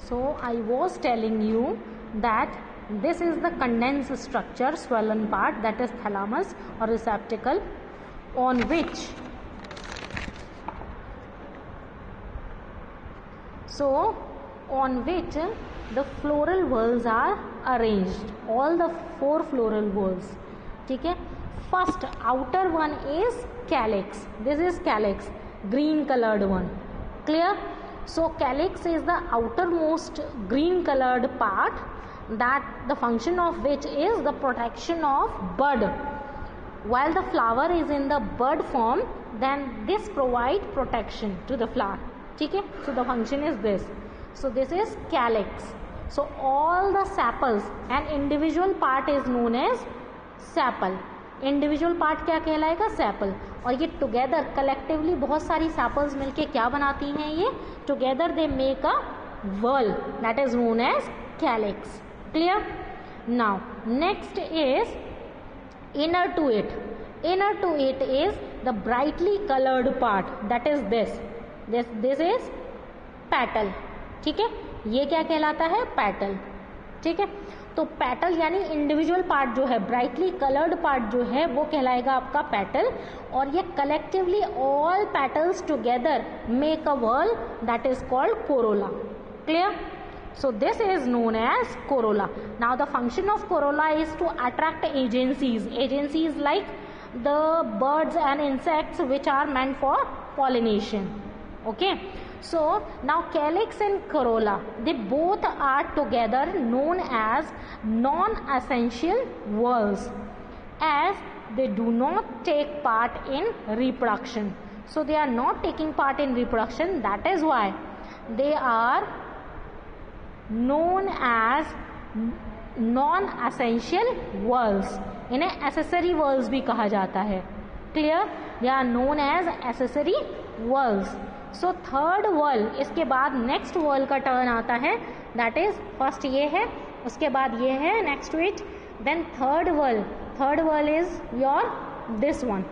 So I was telling you that this is the condensed structure, swollen part, that is thalamus or receptacle, on which the floral whorls are arranged, all the 4 floral whorls. ठीक है. First outer one is calyx. This is calyx, green colored one. Clear? So calyx is the outermost green colored part, that the function of which is the protection of bud. While the flower is in the bud form, then this provide protection to the flower. ठीक है. So the function is this. So this is calyx. So all the sepals and individual part is known as sepal. Individual part क्या कहलाएगा? Sepal. और ये together collectively बहुत सारी sepals मिलके क्या बनाती हैं? ये together they make a whorl, that is known as calyx. Clear? Now next is inner to it. Inner to it is the brightly coloured part, that is this is petal. ठीक है. ये क्या कहलाता है? पेटल. ठीक है. तो petal यानी इंडिविजुअल पार्ट जो है, ब्राइटली कलर्ड पार्ट जो है, वो कहलाएगा आपका पेटल. और ये collectively all petals together make a whorl, that is called corolla. Clear? So this is known as corolla. Now the function of corolla is to attract agencies like the birds and insects which are meant for pollination. Okay. So now calyx and corolla, they both are together known as non-essential whorls, as they do not take part in reproduction. So they are not taking part in reproduction, that is why they are known as non-essential whorls. इन्हें accessory whorls भी कहा जाता है. Clear? They are known as accessory whorls. So third whorl, इसके बाद next व्हर्ल का turn आता है, दैट इज फर्स्ट ये है, उसके बाद ये है next to it, then third whorl is your this one,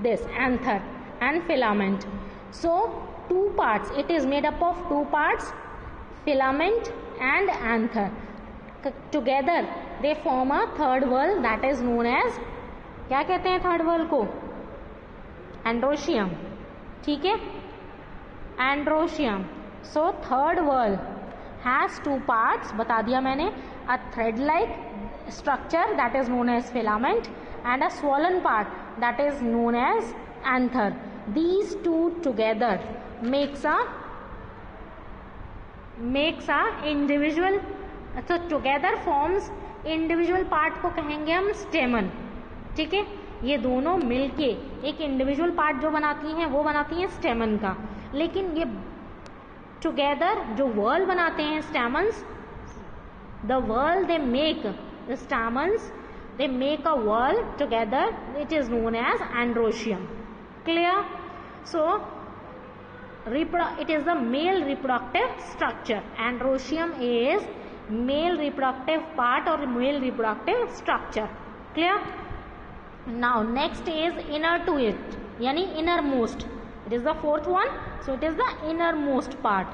this anther and filament. So 2 parts, it is made up of 2 parts, filament and anther. Together they form a third whorl, that is known as, क्या कहते हैं third व्हर्ल को? Androecium. ठीक है. Androecium. So third whorl has 2 parts, बता दिया मैंने. A thread like structure, that is known as filament, and a swollen part, that is known as anther. These 2 together makes a individual. तो together forms individual part को कहेंगे हम स्टेमन. ठीक है. ये दोनों मिलके एक इंडिविजुअल पार्ट जो बनाती हैं वो बनाती हैं स्टेमन का. लेकिन ये टुगेदर जो व्हर्ल बनाते हैं stamens, the whorl they make, the stamens they make a whorl together, it is known as androecium. Clear? So it is the male reproductive structure. Androecium is male reproductive part or male reproductive structure. Clear? Now next is inner to it, yani innermost. It is the 4th one. So it is the innermost part,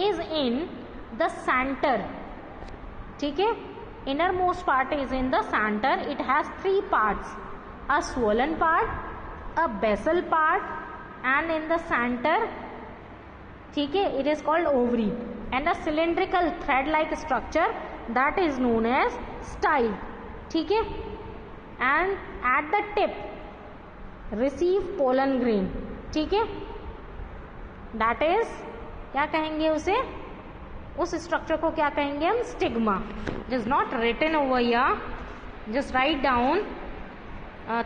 is in the center. ठीक है. Innermost part is in the center. It has 3 parts, a swollen part, a basal part, and in the center, ठीक है, it is called ovary, and a cylindrical thread like structure, that is known as style. ठीक है. And at the tip receive pollen grain. ठीक है. That is, क्या कहेंगे उसे? उस स्ट्रक्चर को क्या कहेंगे हम? Stigma. It is not written over here, just write down.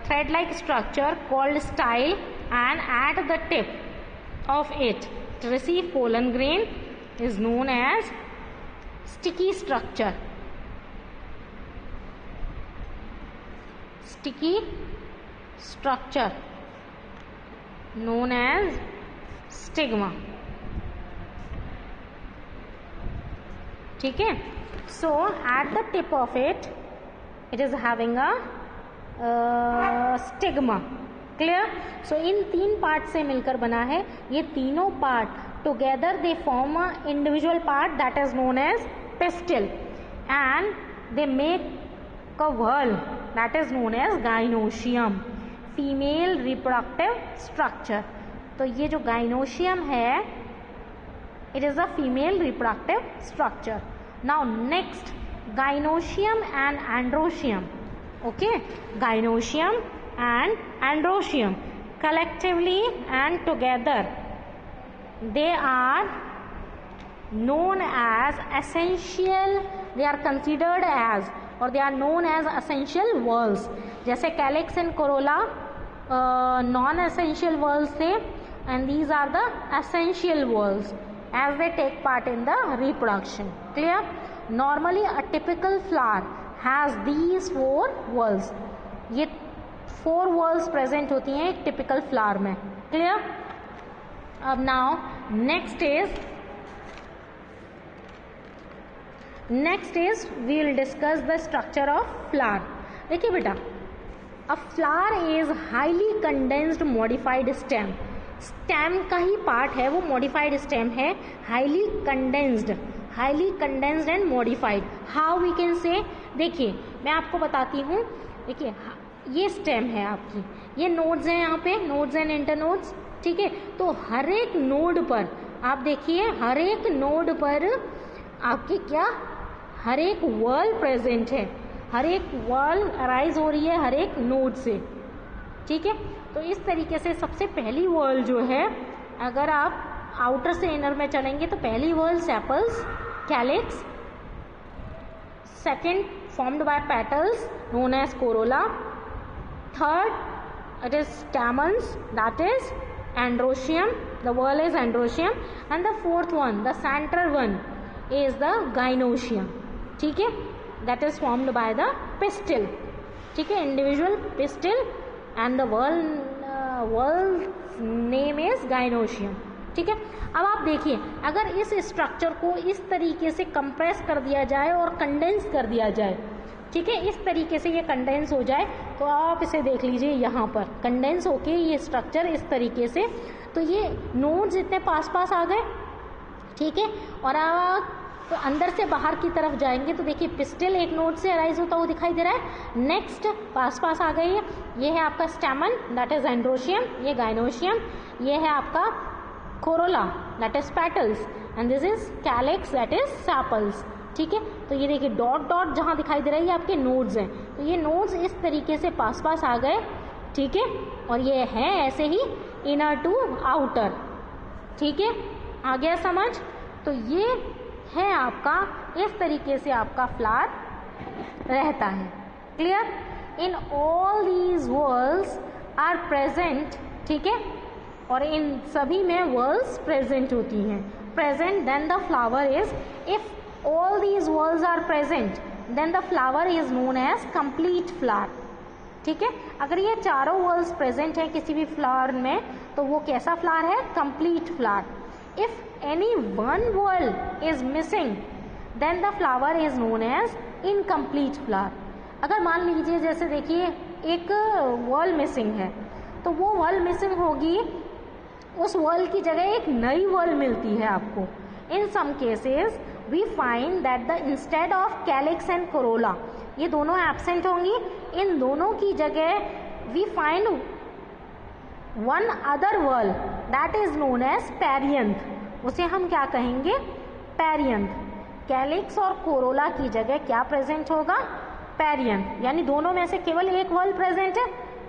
Thread like structure called style, and at the tip of it to receive pollen grain is known as sticky structure. Sticky structure known as stigma. ठीक है. So at the tip of it, it is having a stigma. Clear? So in 3 part से मिलकर बना है. ये तीनों part together they form a individual part that is known as pistil, and they make a whorl that is known as gynoecium, female reproductive structure. तो ये जो gynoecium है, it is a female reproductive structure. Now next, gynoecium and androecium. Okay, gynoecium and androecium collectively and together they are known as essential, they are considered as or they are known as essential whorls. जैसे calyx and corolla non essential whorls थे, and these are the essential whorls as they take part in the reproduction. Clear? Normally a typical flower has these 4 whorls. ये 4 whorls present होती हैं एक typical flower में. Clear? अब now next is we will discuss the structure of flower. देखिए बेटा, a flower is highly condensed modified stem. Stem का ही पार्ट है वो, मॉडिफाइड स्टेम है, highly condensed and modified. How we can say, देखिए मैं आपको बताती हूँ. देखिए ये स्टेम है आपकी, ये नोड्स हैं यहाँ पे, नोड्स एंड इंटरनोड्स. ठीक है, तो हर एक नोड पर आप देखिए, हर एक नोड पर आपके क्या, हर एक वॉल प्रेजेंट है, हर एक वॉल अराइज हो रही है हर एक नोड से. ठीक है, तो इस तरीके से सबसे पहली वॉल जो है, अगर आप आउटर से इनर में चलेंगे तो पहली whorl sepals, calyx, second formed by petals known as corolla, third it is stamens that is androecium, the whorl is androecium, and the fourth one, the central one is the gynoecium. ठीक है, that is formed by the pistil. ठीक है, individual pistil and the whorl name is gynoecium. ठीक है, अब आप देखिए, अगर इस स्ट्रक्चर को इस तरीके से कंप्रेस कर दिया जाए और कंडेंस कर दिया जाए, ठीक है, इस तरीके से ये कंडेंस हो जाए, तो आप इसे देख लीजिए यहाँ पर कंडेंस होके ये स्ट्रक्चर इस तरीके से, तो ये नोड्स इतने पास पास आ गए. ठीक है, और आप तो अंदर से बाहर की तरफ जाएंगे तो देखिए पिस्टिल एक नोड से अराइज होता हुआ दिखाई दे रहा है. नेक्स्ट पास पास आ गई है, ये है आपका स्टैमन दैट इज एंड्रोशियम, ये गाइनोशियम, ये है आपका Corolla that is petals, and this is calyx that is sepals. ठीक है, तो ये देखिए डॉट डॉट जहाँ दिखाई दे रहा है ये आपके नोड्स हैं, तो ये नोड्स इस तरीके से पास पास आ गए. ठीक है, और ये है ऐसे ही इनर टू आउटर. ठीक है, आ गया समझ? तो ये है आपका, इस तरीके से आपका फ्लावर रहता है. Clear? In all these whorls are present. ठीक है, और इन सभी में whorls प्रेजेंट होती हैं. Present then the flower is, if all these whorls are present then the flower is known as complete flower. ठीक है, अगर ये चारों whorls present है किसी भी flower में तो वो कैसा flower है? complete flower. If any one whorl is missing then the flower is known as incomplete flower. अगर मान लीजिए जैसे देखिए एक whorl missing है तो वो whorl missing होगी, उस whorl की जगह एक नई whorl मिलती है आपको. In some cases we find that the instead of calyx and corolla, ये दोनों एब्सेंट होंगी, इन दोनों की जगह we find one other whorl that is known as perianth. उसे हम क्या कहेंगे? perianth. कैलिक्स और कोरोला की जगह क्या प्रेजेंट होगा? perianth. यानी दोनों में से केवल एक whorl प्रेजेंट है,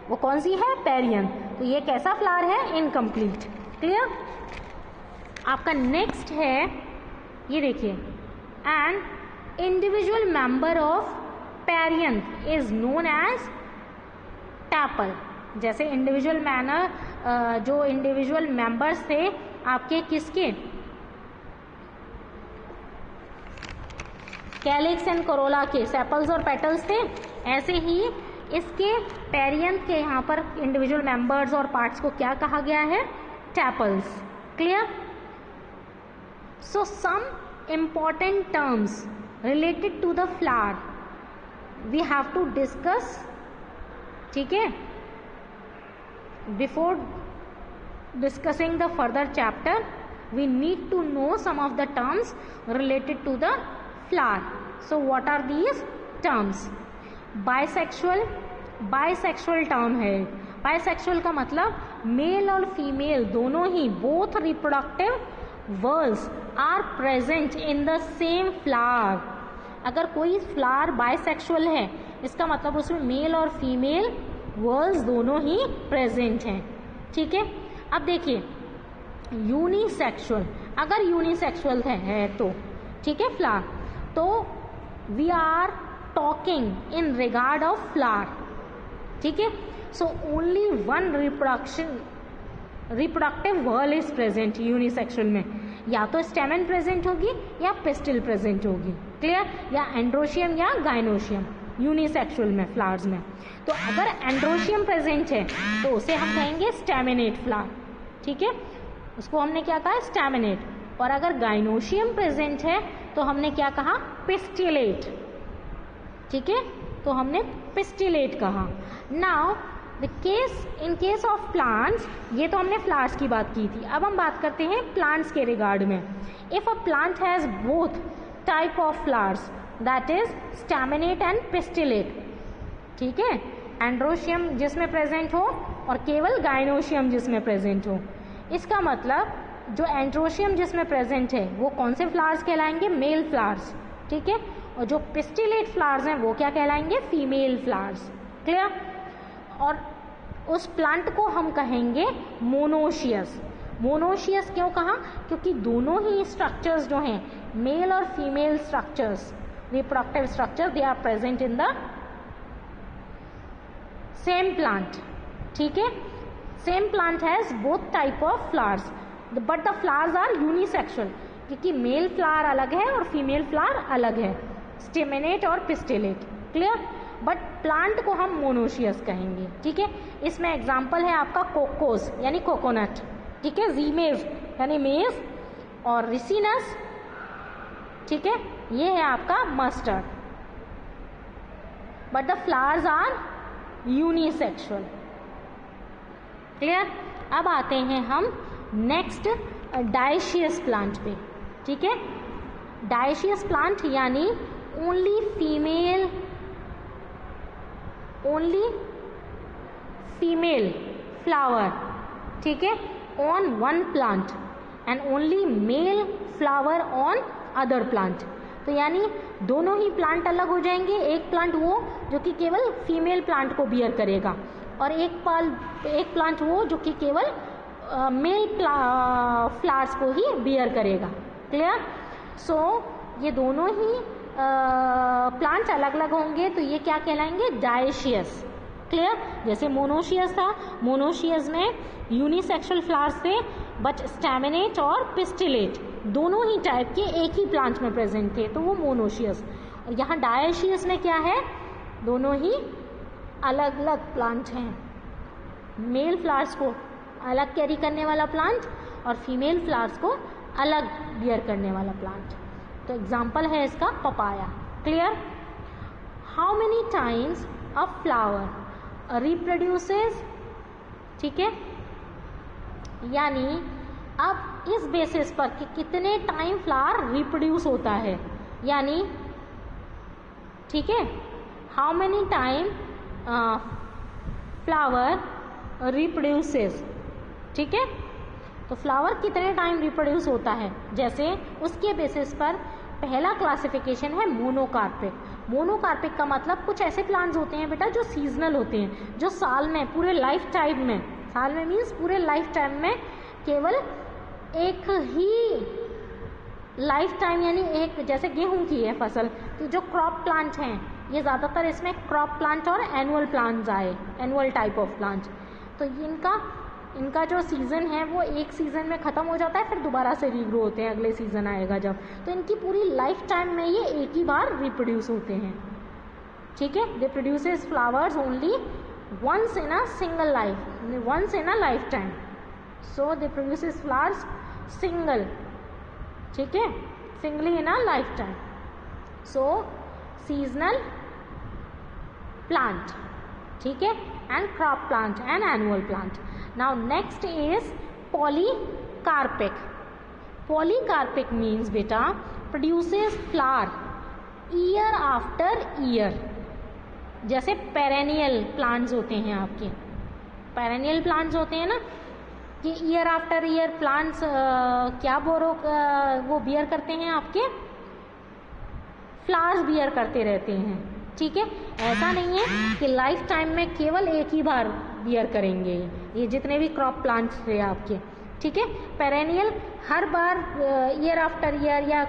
वो कौन सी है? perianth. तो ये कैसा फ्लावर है? इनकम्प्लीट. क्लियर? आपका नेक्स्ट है, ये देखिए, and individual member of perianth is known as tepal. जैसे इंडिविजुअल जो इंडिविजुअल मेंबर्स थे आपके किसके? कैलिक्स एंड कोरोला के, सेपल्स और पेटल्स थे, ऐसे ही इसके perianth के यहाँ पर इंडिविजुअल मेंबर्स और पार्ट्स को क्या कहा गया है? टैपल्स. Clear? So some important terms related to the flower we have to discuss. ठीक है, before discussing the further chapter we need to know some of the terms related to the flower. So what are these terms? Bisexual, bisexual term है. Bisexual का मतलब male और female दोनों ही, both reproductive whorls are present in the same flower. अगर कोई flower bisexual है, इसका मतलब उसमें मेल और फीमेल वर्ल्स दोनों ही प्रेजेंट हैं. ठीक है. अब देखिए यूनिसेक्सुअल, अगर यूनिसेक्सुअल है तो ठीक है फ्लावर, तो we are talking in regard of flower. ठीक है. So only one reproductive whorl is present unisexual में. या तो स्टेमन प्रेजेंट होगी या पिस्टिल प्रेजेंट होगी. क्लियर. या एंड्रोशियम या गाइनोशियम यूनिसेक्सुअल में, फ्लावर्स में. तो अगर एंड्रोशियम प्रेजेंट है तो उसे हम कहेंगे स्टेमिनेट फ्लावर. ठीक है. उसको हमने क्या कहा? स्टेमिनेट. और अगर गाइनोशियम प्रेजेंट है तो हमने क्या कहा? पिस्टिलेट. ठीक है. तो हमने पिस्टिलेट कहा. Now in case of plants, ये तो हमने फ्लावर्स की बात की थी. अब हम बात करते हैं प्लांट्स के रिगार्ड में. If a plant has both type of flowers, that is staminate and pistillate. ठीक है. एंड्रोशियम जिसमें प्रेजेंट हो और केवल गाइनोशियम जिसमें प्रेजेंट हो. इसका मतलब जो एंड्रोशियम जिसमें प्रेजेंट है वो कौन से फ्लावर्स कहलाएंगे? Male flowers. ठीक है. और जो पिस्टिलेट फ्लावर्स हैं वो क्या कहलाएंगे? Female flowers. क्लियर. और उस प्लांट को हम कहेंगे मोनोशियस. मोनोशियस क्यों कहा? क्योंकि दोनों ही स्ट्रक्चर्स जो हैं, मेल और female structures, reproductive structure, they are present in the same plant. ठीक है. Same plant has both type of flowers, but the flowers are unisexual, क्योंकि मेल फ्लावर अलग है और फीमेल फ्लावर अलग है, स्टेमिनेट और पिस्टिलेट. क्लियर. बट प्लांट को हम मोनोशियस कहेंगे. ठीक है. इसमें एग्जाम्पल है आपका कोकोस यानी कोकोनट. ठीक है. जीमेज यानी मेज, और रिसिनस. ठीक है. ये है आपका mustard. But the flowers are unisexual. Clear. अब आते हैं हम नेक्स्ट डायशियस प्लांट पे. ठीक है. डायशियस प्लांट यानी ओनली फीमेल फ्लावर. ठीक है. On one plant and only male flower on other plant. तो यानी दोनों ही प्लांट अलग हो जाएंगे. एक प्लांट वो जो कि केवल फीमेल प्लांट को बियर करेगा, और एक प्लांट वो जो कि केवल मेल फ्लावर्स को ही बियर करेगा. क्लियर. सो ये दोनों ही प्लांट्स अलग अलग होंगे, तो ये क्या कहलाएंगे? डायशियस. क्लियर. जैसे मोनोशियस था, मोनोशियस में यूनिसेक्सुअल फ्लावर्स थे, बट स्टैमिनेट और पिस्टिलेट दोनों ही टाइप के एक ही प्लांट में प्रेजेंट थे, तो वो मोनोशियस. और यहाँ डायशियस में क्या है? दोनों ही अलग अलग प्लांट हैं. मेल फ्लावर्स को अलग कैरी करने वाला प्लांट और फीमेल फ्लावर्स को अलग बियर करने वाला प्लांट. तो एग्जाम्पल है इसका papaya. Clear. How many times a flower reproduces. ठीक है. यानी अब इस बेसिस पर कि कितने टाइम फ्लावर रिप्रोड्यूस होता है, यानी ठीक है, how many time flower reproduces. ठीक है. तो फ्लावर कितने टाइम रिप्रोड्यूस होता है, जैसे उसके बेसिस पर पहला क्लासिफिकेशन है मोनोकार्पिक. मोनोकार्पिक का मतलब कुछ ऐसे प्लांट्स होते हैं बेटा जो सीजनल होते हैं, जो साल में पूरे लाइफ टाइम में, साल में मीन्स पूरे लाइफ टाइम में केवल एक ही लाइफ टाइम, यानी एक, जैसे गेहूं की है फसल, तो जो क्रॉप प्लांट हैं ये ज़्यादातर इसमें क्रॉप प्लांट और एनुअल प्लांट्स आए, एनुअल टाइप ऑफ प्लांट. तो इनका जो सीज़न है वो एक सीज़न में ख़त्म हो जाता है, फिर दोबारा से रीग्रो होते हैं अगले सीज़न आएगा जब. तो इनकी पूरी लाइफ टाइम में ये एक ही बार रिप्रोड्यूस होते हैं. ठीक है. They produces flowers only once in a single life, once in a life time. So they produces flowers single. ठीक है. Singly in a life time. So seasonal plant. ठीक है. And crop plant and annual plant. Now next is polycarpic. Polycarpic means बेटा produces flower year after year. जैसे perennial plants होते हैं आपके, perennial plants होते हैं ना कि ईयर आफ्टर ईयर प्लांट्स क्या वो बियर करते हैं, आपके फ्लावर्स बियर करते रहते हैं। ठीक है, ऐसा नहीं है कि लाइफ टाइम में केवल एक ही बार बियर करेंगे ये जितने भी क्रॉप प्लांट्स थे आपके। ठीक है, पेरेनियल हर बार ईयर आफ्टर ईयर या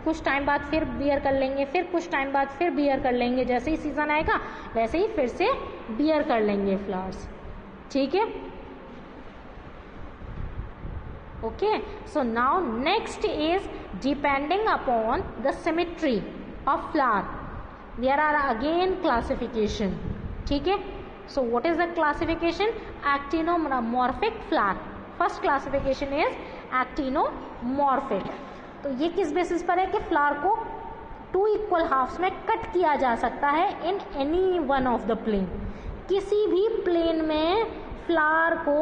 कुछ टाइम बाद फिर बियर कर लेंगे, फिर कुछ टाइम बाद फिर बियर कर लेंगे, जैसे ही सीजन आएगा वैसे ही फिर से बियर कर लेंगे फ्लावर्स। ठीक है, okay. So now next is depending upon the symmetry of flower there are again classification। ठीक है, so what is the classification? Actinomorphic flower, first classification is actinomorphic। तो ये किस बेसिस पर है कि फ्लावर को 2 इक्वल हाफ्स में कट किया जा सकता है in any one of the plane. किसी भी प्लेन में फ्लावर को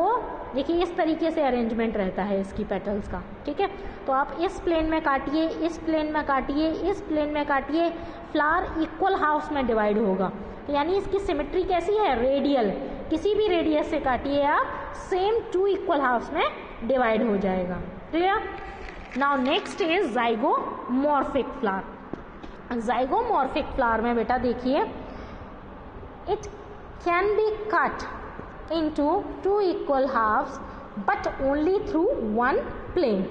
देखिए इस तरीके से अरेंजमेंट रहता है इसकी पेटल्स का। ठीक है, तो आप इस प्लेन में काटिए, इस प्लेन में काटिए, इस प्लेन में काटिए, फ्लावर इक्वल हाफ्स में डिवाइड होगा। तो यानी इसकी सिमेट्री कैसी है? रेडियल। किसी भी रेडियस से काटिए आप, सेम 2 इक्वल हाफ्स में डिवाइड हो जाएगा। Clear? Now next is zygomorphic flower. Zygomorphic flower में बेटा देखिए, it can be cut into 2 equal halves but only through one plane।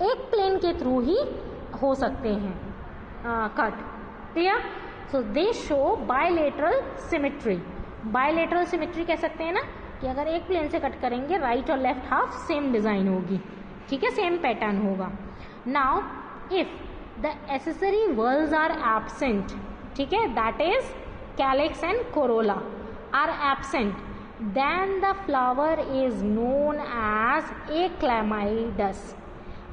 एक प्लेन के थ्रू ही हो सकते हैं कट। क्लियर? सो दे show bilateral symmetry. Bilateral symmetry कह सकते हैं ना कि अगर एक प्लेन से कट करेंगे राइट और लेफ्ट हाफ सेम डिजाइन होगी। ठीक है, सेम पैटर्न होगा। Now if the accessory whorls are absent, ठीक है, that is calyx and corolla are absent, then the flower is known as aclamidus।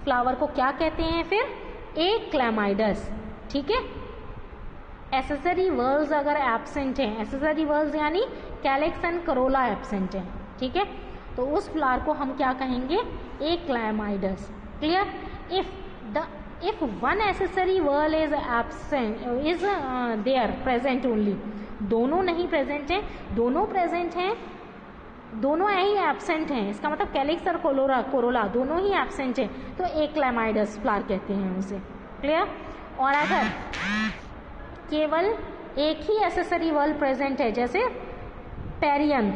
Flower को क्या कहते हैं फिर? aclamidus। ठीक है, एसेसरी वर्ल्स अगर एब्सेंट हैं, एसेसरी वर्ल्स यानी कैलिक्स एंड करोला एब्सेंट है। ठीक है, तो उस फ्लावर को हम क्या कहेंगे? aclamidus। Clear? if one accessory whorl is absent is there present only, दोनों नहीं प्रेजेंट हैं, दोनों प्रेजेंट हैं, दोनों ही एब्सेंट हैं, इसका मतलब कैलिक्स और कोरोला दोनों ही एब्सेंट हैं, तो एक्लेमाइडस फ्लावर कहते हैं उसे। क्लियर? और अगर केवल एक ही एसेसरी वर्ल प्रेजेंट है, जैसे पेरियंथ,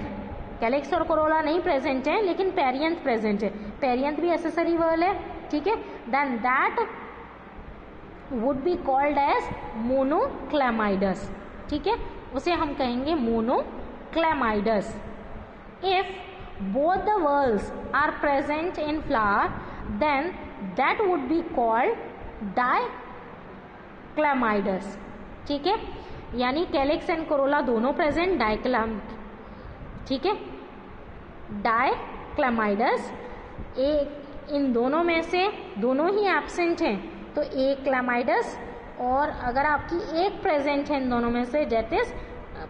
कैलिक्स और कोरोला नहीं प्रेजेंट है लेकिन पेरियंथ प्रेजेंट है, पेरियंथ भी एसेसरी वर्ल है। ठीक है, then that would be called as monochlamydeous. ठीक है, उसे हम कहेंगे monochlamydeous. If both the whorls are present in flower then that would be called dichlamydeous. ठीक है, यानी कैलिक्स एंड कोरोला दोनों प्रेजेंट, ठीक है, डाइक्लेमाइडस। इन दोनों में से दोनों ही एब्सेंट हैं तो एक्लेमाइडस, और अगर आपकी एक प्रेजेंट है इन दोनों में से दैट इज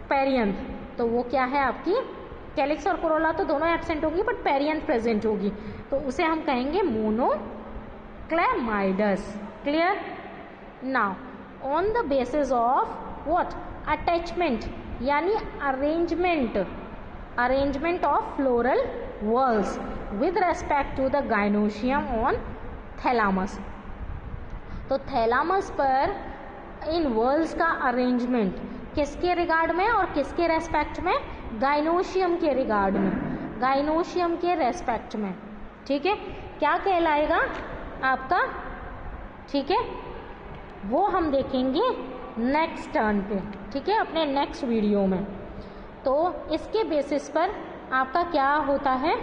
पेरियंथ, तो वो क्या है आपकी? कैलिक्स और कोरोला तो दोनों एब्सेंट होगी बट पेरियंथ प्रेजेंट होगी, तो उसे हम कहेंगे monochlamydeous. Clear? Now on the basis of what? Attachment यानी arrangement of floral whorls with respect to the gynoecium on thalamus। तो थैलामस पर इन whorls का अरेंजमेंट किसके रिगार्ड में और किसके रेस्पेक्ट में? गाइनोशियम के रिगार्ड में, गाइनोशियम के रेस्पेक्ट में। ठीक है, क्या कहलाएगा आपका? ठीक है, वो हम देखेंगे नेक्स्ट टर्न पे। ठीक है, अपने नेक्स्ट वीडियो में। तो इसके बेसिस पर आपका क्या होता है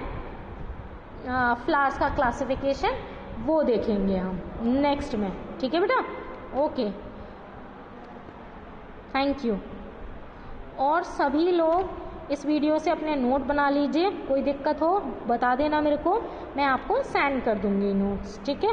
फ्लावर्स का क्लासिफिकेशन, वो देखेंगे हम नेक्स्ट में। ठीक है बेटा, ओके, थैंक यू। और सभी लोग इस वीडियो से अपने नोट बना लीजिए, कोई दिक्कत हो बता देना मेरे को, मैं आपको सेंड कर दूंगी नोट्स। ठीक है।